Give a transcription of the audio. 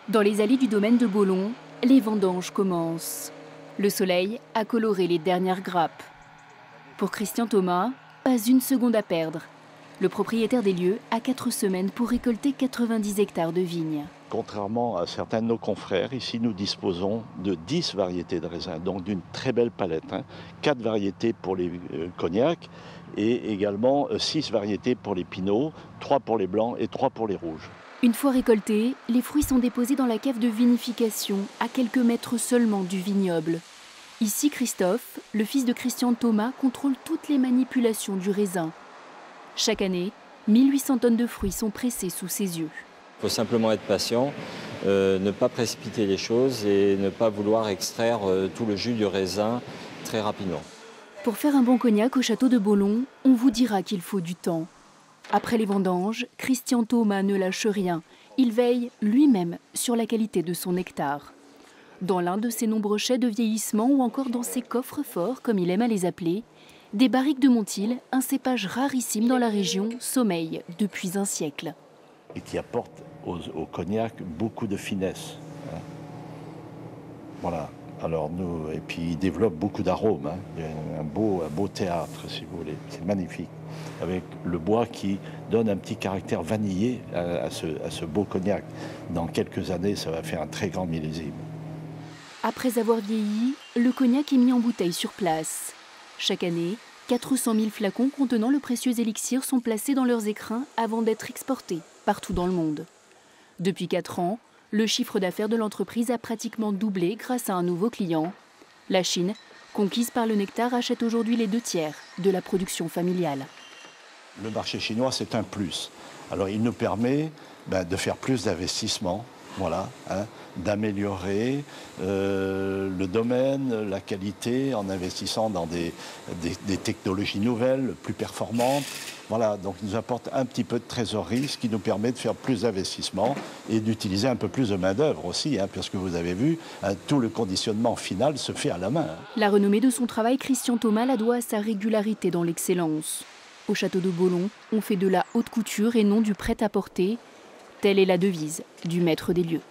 Dans les allées du domaine de Baulon, les vendanges commencent. Le soleil a coloré les dernières grappes. Pour Christian Thomas, pas une seconde à perdre. Le propriétaire des lieux a 4 semaines pour récolter 90 hectares de vignes. Contrairement à certains de nos confrères, ici nous disposons de 10 variétés de raisins, donc d'une très belle palette. 4 variétés pour les cognacs et également 6 variétés pour les pinots, 3 pour les blancs et 3 pour les rouges. Une fois récoltés, les fruits sont déposés dans la cave de vinification, à quelques mètres seulement du vignoble. Ici, Christophe, le fils de Christian Thomas, contrôle toutes les manipulations du raisin. Chaque année, 1800 tonnes de fruits sont pressées sous ses yeux. Il faut simplement être patient, ne pas précipiter les choses et ne pas vouloir extraire tout le jus du raisin très rapidement. Pour faire un bon cognac au château de Baulon, on vous dira qu'il faut du temps. Après les vendanges, Christian Thomas ne lâche rien. Il veille lui-même sur la qualité de son nectar. Dans l'un de ses nombreux chais de vieillissement ou encore dans ses coffres forts, comme il aime à les appeler, des barriques de Montil, un cépage rarissime dans la région, sommeille depuis un siècle. Et qui apporte au cognac beaucoup de finesse. Voilà. Alors nous, et puis il développe beaucoup d'arômes. Il y a un beau théâtre, si vous voulez. C'est magnifique. Avec le bois qui donne un petit caractère vanillé à ce beau cognac. Dans quelques années, ça va faire un très grand millésime. Après avoir vieilli, le cognac est mis en bouteille sur place. Chaque année, 400 000 flacons contenant le précieux élixir sont placés dans leurs écrins avant d'être exportés partout dans le monde. Depuis 4 ans, le chiffre d'affaires de l'entreprise a pratiquement doublé grâce à un nouveau client. La Chine, conquise par le nectar, achète aujourd'hui les 2/3 de la production familiale. Le marché chinois, c'est un plus. Alors il nous permet de faire plus d'investissements, voilà, d'améliorer le domaine, la qualité, en investissant dans des technologies nouvelles, plus performantes. Voilà, donc il nous apporte un petit peu de trésorerie, ce qui nous permet de faire plus d'investissements et d'utiliser un peu plus de main-d'œuvre aussi, parce que vous avez vu, tout le conditionnement final se fait à la main. La renommée de son travail, Christian Thomas la doit à sa régularité dans l'excellence. Au château de Baulon, on fait de la haute couture et non du prêt-à-porter. Telle est la devise du maître des lieux.